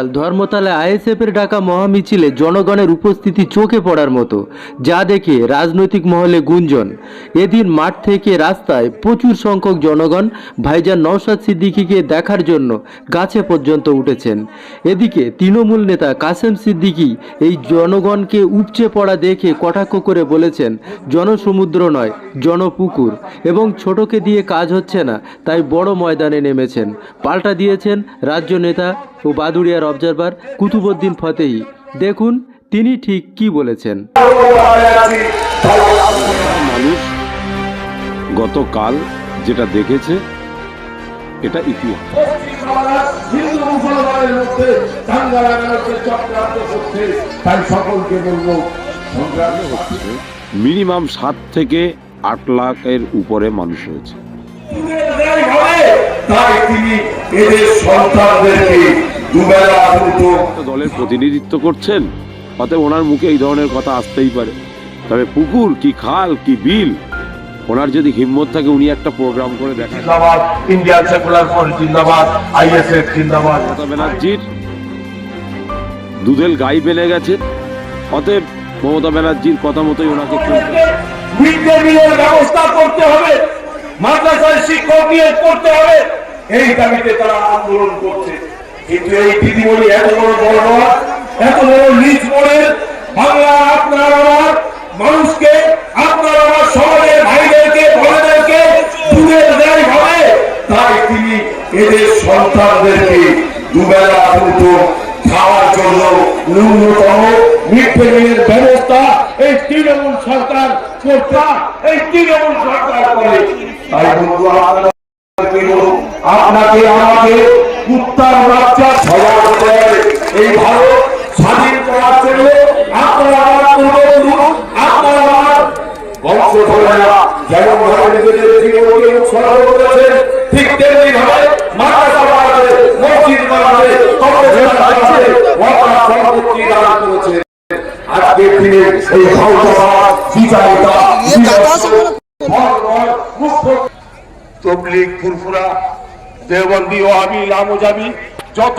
গতকাল ধর্মতলায় আইএসএফের ডাকা মহামিছিলে জনগণের উপস্থিতি চোখে পড়ার মতো, যা দেখে রাজনৈতিক মহলে গুঞ্জন। এদিন মাঠ থেকে রাস্তায় প্রচুর সংখ্যক জনগণ ভাইজান নওশাদ সিদ্দিকীকে দেখার জন্য গাছে পর্যন্ত উঠেছেন। এদিকে তৃণমূল নেতা কাসেম সিদ্দিকী এই জনগণকে উপচে পড়া দেখে কটাক্ষ করে বলেছেন, জনসমুদ্র নয় জনপুকুর, এবং ছোটকে দিয়ে কাজ হচ্ছে না, তাই বড় ময়দানে নেমেছেন। পাল্টা দিয়েছেন রাজ্য নেতা ও বাদুড়িয়ার অবজারভার কুতুবউদ্দিন ফতেহি। দেখুন তিনি ঠিক কি বলেছেন। মানুষ গতকাল যেটা দেখেছে এটা ইতিহাস। মিনিমাম 7 থেকে 8 লাখের উপরে মানুষ হয়েছে। দলের প্রতিনিধিত্ব করছেন, অতএব ওনার মুখে এই ধরনের কথা আসতেই পারে। তবে পুকুর কি খাল কি বিল, ওনার যদি হিম্মত থাকে উনি একটা প্রোগ্রাম করে দেখান। ইন্ডিয়ান সেকুলার ফ্রন্ট জিন্দাবাদ, আইএসএফ জিন্দাবাদ। মমতা ব্যানার্জির দুধেল গাই বেনে গেছে, অতএব মমতা ব্যানার্জির কথা মতোই ওনাকে মিড ডে মিলের ব্যবস্থা করতে হবে, মাদ্রাসায় শিক্ষক নিয়োগ করতে হবে, এই দাবিতে তারা আন্দোলন করছে। কিন্তু এই দিদিমণি এত বড় এত বড় নিজ মনের বাংলা আপনার আমার মানুষকে, আপনার আমার সমাজের ভাইদেরকে বোনেদেরকে দূরে দেয় ভাবে, তাই তিনি এদের সন্তানদেরকে দুবেলা দুটো খাওয়ার জন্য ন্যূনতম মিড ডে মিলের ব্যবস্থা এই তৃণমূল সরকার করতে, এই তৃণমূল সরকার করে। তাই বন্ধু আপনাকে আমাকে উত্তর বাচ্চা সজাগ হতে হবে। এই ভারত স্বাধীন করার জন্য আপনারা আমার পূর্বপুরুষ, আপনারা আমার বংশধরেরা যেমন ভাবে নিজেদের জীবনকে উৎসর্গ করেছেন, ঠিক তেমনি ভাবে মাদ্রাসা বানাতে, মসজিদ বানাতে, কবরস্থান বানাতে ওয়াক্ফ সম্পত্তি দান করেছেন। আজকের দিনে এই ভাওতাবাদ, বিচারিতা, তবলিগ, ফুরফুরা, দেওবন্দি, ওয়াহাবি, লামোজাবি, যত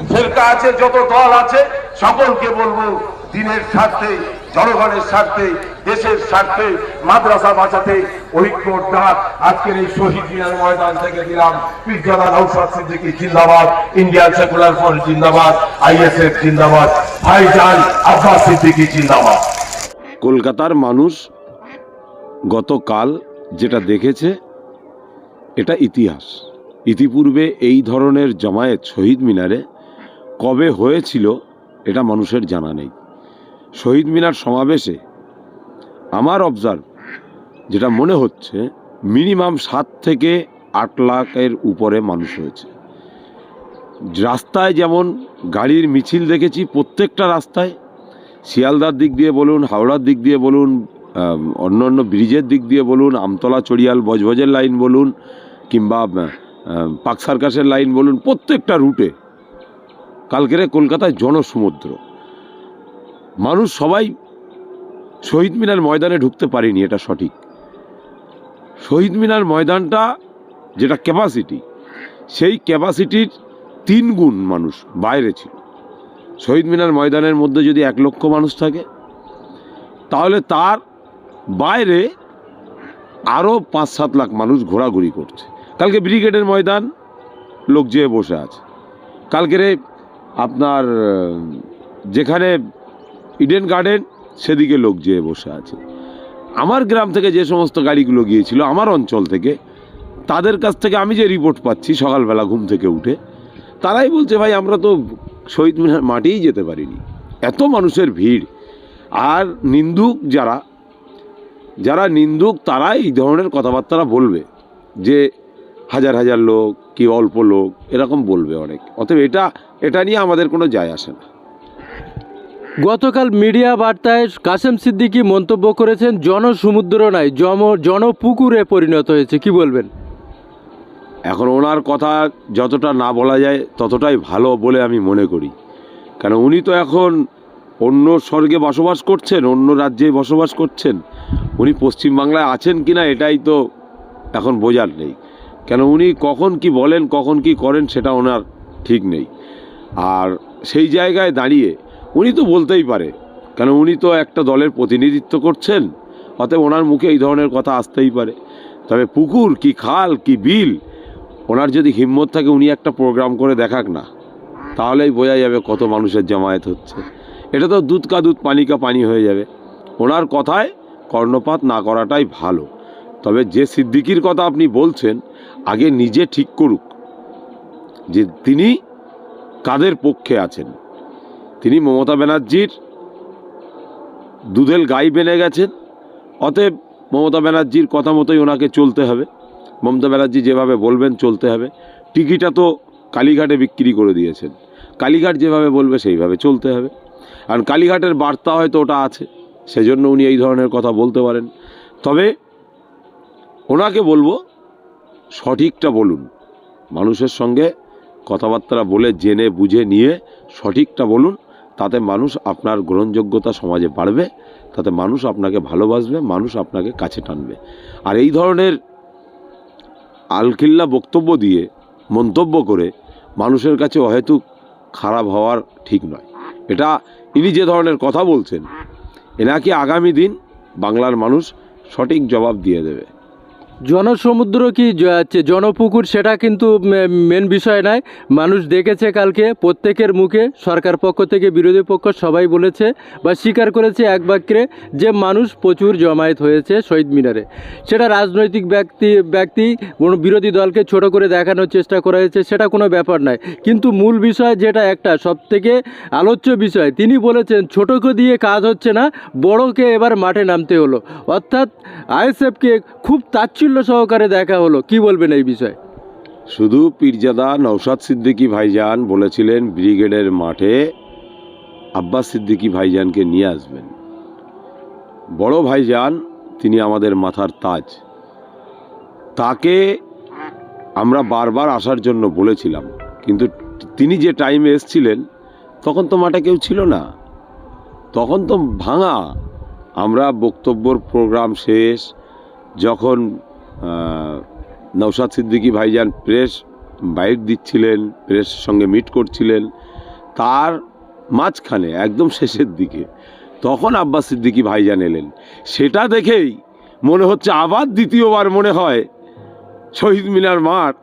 ফেরকা আছে, যত দল আছে, সকলকে বলবো দিনের স্বার্থে, জনগণের স্বার্থে, দেশের স্বার্থে, মাদ্রাসা বাঁচাতে ঐক্যর ডাক আজকের এই শহীদ মিনার ময়দান থেকে দিলাম। পীরজাদা নওশাদ সিদ্দিকী জিন্দাবাদ, ইন্ডিয়ান সেকুলার ফ্রন্ট জিন্দাবাদ, আইএসএফ জিন্দাবাদ, ভাইজান আব্বাস সিদ্দিকী জিন্দাবাদ। কলকাতার মানুষ গতকাল যেটা দেখেছে এটা ইতিহাস। ইতিপূর্বে এই ধরনের জমায়েত শহীদ মিনারে কবে হয়েছিল এটা মানুষের জানা নেই। শহীদ মিনার সমাবেশে আমার অবজার্ভ যেটা মনে হচ্ছে মিনিমাম 7 থেকে 8 লাখের উপরে মানুষ হয়েছে। রাস্তায় যেমন গাড়ির মিছিল দেখেছি, প্রত্যেকটা রাস্তায়, শিয়ালদার দিক দিয়ে বলুন, হাওড়ার দিক দিয়ে বলুন, অন্য ব্রিজের দিক দিয়ে বলুন, আমতলা চড়িয়াল বজবজের লাইন বলুন, কিংবা পার্ক সার্কাসের লাইন বলুন, প্রত্যেকটা রুটে কালকেরে কলকাতায় জনসমুদ্র। মানুষ সবাই শহীদ মিনার ময়দানে ঢুকতে পারেনি, এটা সঠিক। শহীদ মিনার ময়দানটা যেটা ক্যাপাসিটি, সেই ক্যাপাসিটির 3 গুণ মানুষ বাইরে ছিল। শহীদ মিনার ময়দানের মধ্যে যদি 1 লক্ষ মানুষ থাকে, তাহলে তার বাইরে আরও 5-7 লাখ মানুষ ঘোরাঘুরি করছে। কালকে ব্রিগেডের ময়দান লোক যেয়ে বসে আছে, কালকের আপনার যেখানে ইডেন গার্ডেন সেদিকে লোক যেয়ে বসে আছে। আমার গ্রাম থেকে যে সমস্ত গাড়িগুলো গিয়েছিল আমার অঞ্চল থেকে, তাদের কাছ থেকে আমি যে রিপোর্ট পাচ্ছি সকালবেলা ঘুম থেকে উঠে, তারাই বলছে ভাই আমরা তো শহীদ মিনার মাঠেই যেতে পারিনি, এত মানুষের ভিড়। আর নিন্দুক যারা নিন্দুক তারাই এই ধরনের কথাবার্তা বলবে যে হাজার হাজার লোক কি অল্প লোক, এরকম বলবে অনেক। অতএব এটা নিয়ে আমাদের কোনো যায় আসে না। গতকাল মিডিয়া বার্তায় কাসেম সিদ্দিকী মন্তব্য করেছেন, জনসমুদ্র নয় জনপুকুরে পরিণত হয়েছে। কি বলবেন? এখন ওনার কথা যতটা না বলা যায় ততটাই ভালো বলে আমি মনে করি, কারণ উনি তো এখন অন্য স্বর্গে বসবাস করছেন, অন্য রাজ্যে বসবাস করছেন। উনি পশ্চিমবাংলায় আছেন কিনা এটাই তো এখন বোঝার নেই, কেন উনি কখন কি বলেন, কখন কি করেন সেটা ওনার ঠিক নেই। আর সেই জায়গায় দাঁড়িয়ে উনি তো বলতেই পারে, কেন উনি তো একটা দলের প্রতিনিধিত্ব করছেন, অতএব ওনার মুখে এই ধরনের কথা আসতেই পারে। তবে পুকুর কি খাল কি বিল, ওনার যদি হিম্মত থাকে উনি একটা প্রোগ্রাম করে দেখাক না, তাহলেই বোঝা যাবে কত মানুষের জামায়াত হচ্ছে। এটা তো দুধ কা দুধ পানি কা পানি হয়ে যাবে। ওনার কথায় কর্ণপাত না করাটাই ভালো। তবে যে সিদ্দিকির কথা আপনি বলছেন, আগে নিজে ঠিক করুক যে তিনি কাদের পক্ষে আছেন। তিনি মমতা ব্যানার্জির দুধেল গাই বেনে গেছেন, অতএব মমতা ব্যানার্জির কথা মতোই ওনাকে চলতে হবে। মমতা ব্যানার্জি যেভাবে বলবেন চলতে হবে। টিকিটা তো কালীঘাটে বিক্রি করে দিয়েছেন, কালীঘাট যেভাবে বলবে সেইভাবে চলতে হবে। কারণ কালীঘাটের বার্তা হয়তো ওটা আছে, সেজন্য উনি এই ধরনের কথা বলতে পারেন। তবে ওনাকে বলবো সঠিকটা বলুন, মানুষের সঙ্গে কথাবার্তা বলে জেনে বুঝে নিয়ে সঠিকটা বলুন। তাতে মানুষ আপনার গ্রহণযোগ্যতা সমাজে বাড়বে, তাতে মানুষ আপনাকে ভালোবাসবে, মানুষ আপনাকে কাছে টানবে। আর এই ধরনের আলখিল্লা বক্তব্য দিয়ে মন্তব্য করে মানুষের কাছে অহেতুক খারাপ হওয়ার ঠিক নয়। এটা ইনি যে ধরনের কথা বলছেন, এনাকে আগামী দিন বাংলার মানুষ সঠিক জবাব দিয়ে দেবে। জনসমুদ্র কি জনপুকুর, সেটা কিন্তু মেন বিষয় নয়। মানুষ দেখেছে কালকে প্রত্যেকের মুখে, সরকার পক্ষ থেকে বিরোধী পক্ষ সবাই বলেছে বা স্বীকার করেছে এক বাক্যে যে মানুষ প্রচুর জমায়েত হয়েছে শহীদ মিনারে। সেটা রাজনৈতিক ব্যক্তি কোনো বিরোধী দলকে ছোট করে দেখানোর চেষ্টা করা হয়েছে, সেটা কোনো ব্যাপার নয়। কিন্তু মূল বিষয় যেটা একটা সবথেকে আলোচ্য বিষয়, তিনি বলেছেন ছোটকে দিয়ে কাজ হচ্ছে না, বড়কে এবার মাঠে নামতে হলো। অর্থাৎ আইএসএফকে খুব তাচ্ছিল্য সহকারে দেখা হলো। কি বলবেন এই বিষয়ে? শুধু পীরজাদা নওশাদ সিদ্দিকী ভাইজান বলেছিলেন ব্রিগেডের মাঠে আব্বাস সিদ্দিকী ভাইজানকে নিয়ে আসবেন। বড় ভাইজান তিনি আমাদের মাথার তাজ, তাকে আমরা বারবার আসার জন্য বলেছিলাম, কিন্তু তিনি যে টাইমে এসছিলেন তখন তো মাঠে কেউ ছিল না, তখন তো ভাঙা। আমরা বক্তব্যর প্রোগ্রাম শেষ, যখন নওশাদ সিদ্দিকী ভাইজান প্রেস বাইট দিচ্ছিলেন, প্রেসের সঙ্গে মিট করছিলেন, তার মাঝখানে একদম শেষের দিকে তখন আব্বাস সিদ্দিকী ভাইজান এলেন। সেটা দেখেই মনে হচ্ছে আবার দ্বিতীয়বার মনে হয় শহীদ মিনার মাঠ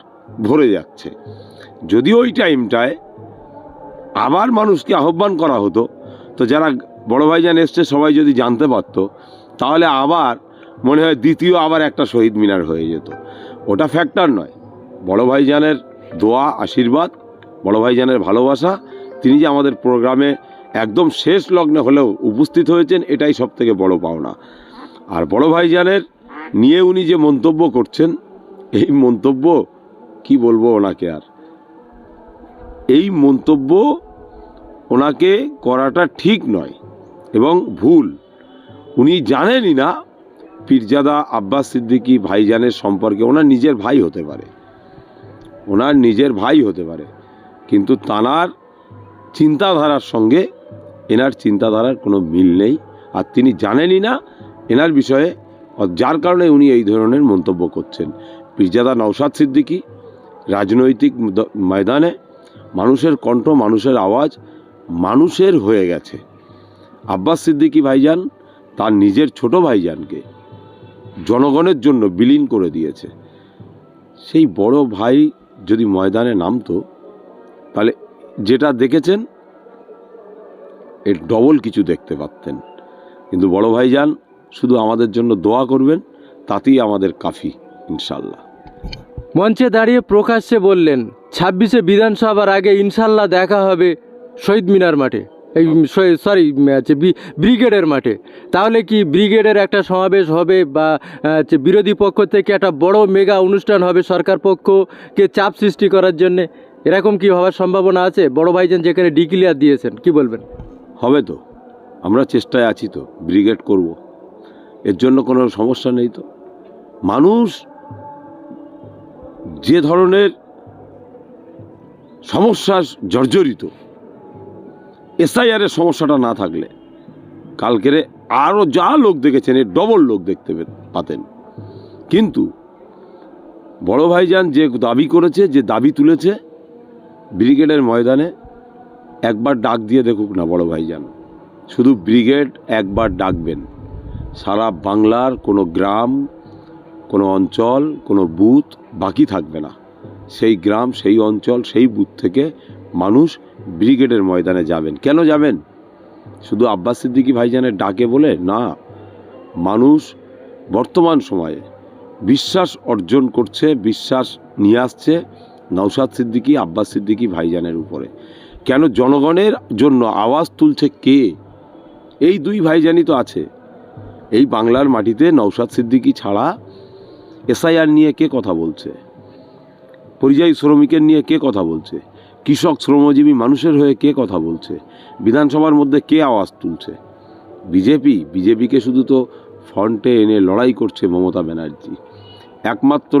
ভরে যাচ্ছে। যদি ওই টাইমটায় আবার মানুষকে আহ্বান করা হতো, তো যারা বড় ভাইজান এসছে সবাই যদি জানতে পারতো, তাহলে আবার মনে হয় দ্বিতীয় আবার একটা শহীদ মিনার হয়ে যেত। ওটা ফ্যাক্টর নয়, বড় ভাইজানের দোয়া আশীর্বাদ, বড় ভাইজানের ভালোবাসা, তিনি যে আমাদের প্রোগ্রামে একদম শেষ লগ্নে হলেও উপস্থিত হয়েছেন, এটাই সব থেকে বড় পাওনা। আর বড় ভাইজানের নিয়ে উনি যে মন্তব্য করছেন, এই মন্তব্য কি বলবো ওনাকে, আর এই মন্তব্য ওনাকে করাটা ঠিক নয় এবং ভুল। উনি জানেনই না পীরজাদা আব্বাস সিদ্দিকী ভাইজানের সম্পর্কে। ওনার নিজের ভাই হতে পারে, ওনার নিজের ভাই হতে পারে, কিন্তু তানার চিন্তাধারার সঙ্গে এনার চিন্তাধারার কোনো মিল নেই। আর তিনি জানেনই না এনার বিষয়ে, যার কারণে উনি এই ধরনের মন্তব্য করছেন। পীরজাদা নওশাদ সিদ্দিকী রাজনৈতিক ময়দানে মানুষের কণ্ঠ, মানুষের আওয়াজ, মানুষের হয়ে গেছে। আব্বাস সিদ্দিকী ভাইজান তার নিজের ছোট ভাইজানকে জনগণের জন্য বিলীন করে দিয়েছে। সেই বড় ভাই যদি ময়দানে নামতো, তাহলে যেটা দেখেছেন এর ডবল কিছু দেখতে পারতেন। কিন্তু বড় ভাইজান শুধু আমাদের জন্য দোয়া করবেন, তাতেই আমাদের কাফি ইনশাল্লাহ। মঞ্চে দাঁড়িয়ে প্রকাশ্যে বললেন 26শে বিধানসভার আগে ইনশাল্লাহ দেখা হবে শহীদ মিনার মাঠে, এই ব্রিগেডের মাঠে। তাহলে কি ব্রিগেডের একটা সমাবেশ হবে বা বিরোধী পক্ষ থেকে একটা বড় মেগা অনুষ্ঠান হবে সরকার পক্ষকে চাপ সৃষ্টি করার জন্যে? এরকম কি হওয়ার সম্ভাবনা আছে? বড় ভাইজান যেখানে ডিক্লিয়ার দিয়েছেন, কি বলবেন? হবে তো, আমরা চেষ্টায় আছি তো, ব্রিগেড করব, এর জন্য কোনো সমস্যা নেই তো। মানুষ যে ধরনের সমস্যা জর্জরিত, এসআইআরের সমস্যাটা না থাকলে কালকেরে আরও যা লোক দেখেছেন এর ডবল লোক দেখতে পাতেন। কিন্তু বড় ভাইজান যে দাবি করেছে, যে দাবি তুলেছে ব্রিগেডের ময়দানে, একবার ডাক দিয়ে দেখুক না বড় ভাইজান, শুধু ব্রিগেড একবার ডাকবেন, সারা বাংলার কোনো গ্রাম, কোনো অঞ্চল, কোনো বুথ বাকি থাকবে না। সেই গ্রাম, সেই অঞ্চল, সেই বুথ থেকে মানুষ ব্রিগেডের ময়দানে যাবেন। কেন যাবেন? শুধু আব্বাস সিদ্দিকী ভাইজানের ডাকে বলে না, মানুষ বর্তমান সময়ে বিশ্বাস অর্জন করছে, বিশ্বাস নিয়ে আসছে নওশাদ সিদ্দিকী, আব্বাস সিদ্দিকী ভাইজানের উপরে। কেন? জনগণের জন্য আওয়াজ তুলছে কে? এই দুই ভাইজানই তো আছে। এই বাংলার মাটিতে নওশাদ সিদ্দিকী ছাড়া এসআইআর নিয়ে কে কথা বলছে? পরিযায়ী শ্রমিকের নিয়ে কে কথা বলছে? কৃষক, শ্রমজীবী মানুষের হয়ে কে কথা বলছে? বিধানসভার মধ্যে কে আওয়াজ তুলছে? বিজেপিকে শুধু তো ফ্রন্টে এনে লড়াই করছে মমতা ব্যানার্জি। একমাত্র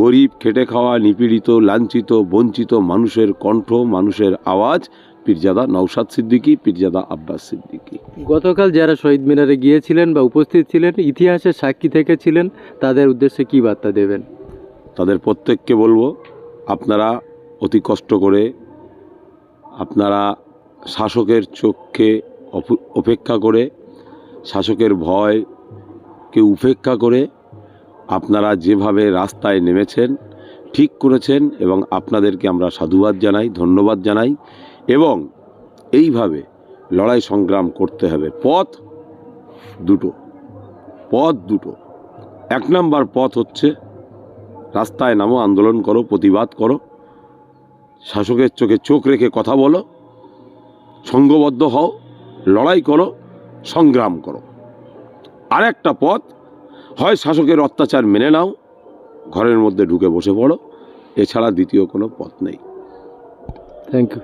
গরিব, খেটে খাওয়া, নিপীড়িত, লাঞ্ছিত, বঞ্চিত মানুষের কণ্ঠ, মানুষের আওয়াজ পীরজাদা নওশাদ সিদ্দিকী, পীরজাদা আব্বাস সিদ্দিকী। গতকাল যারা শহীদ মিনারে গিয়েছিলেন বা উপস্থিত ছিলেন, ইতিহাসের সাক্ষী থেকেছিলেন, তাদের উদ্দেশ্যে কি বার্তা দেবেন? তাদের প্রত্যেককে বলবো, আপনারা অতি কষ্ট করে, আপনারা শাসকের চোখকে উপেক্ষা করে, শাসকের ভয়কে উপেক্ষা করে আপনারা যেভাবে রাস্তায় নেমেছেন ঠিক করেছেন, এবং আপনাদেরকে আমরা সাধুবাদ জানাই, ধন্যবাদ জানাই। এবং এইভাবে লড়াই সংগ্রাম করতে হবে। পথ দুটো। এক নম্বর পথ হচ্ছে রাস্তায় নামো, আন্দোলন করো, প্রতিবাদ করো, শাসকের চোখে চোখ রেখে কথা বলো, সংঘবদ্ধ হও, লড়াই করো, সংগ্রাম করো। আর একটা পথ, হয় শাসকের অত্যাচার মেনে নাও, ঘরের মধ্যে ঢুকে বসে পড়ো, এছাড়া দ্বিতীয় কোনো পথ নেই। Thank you.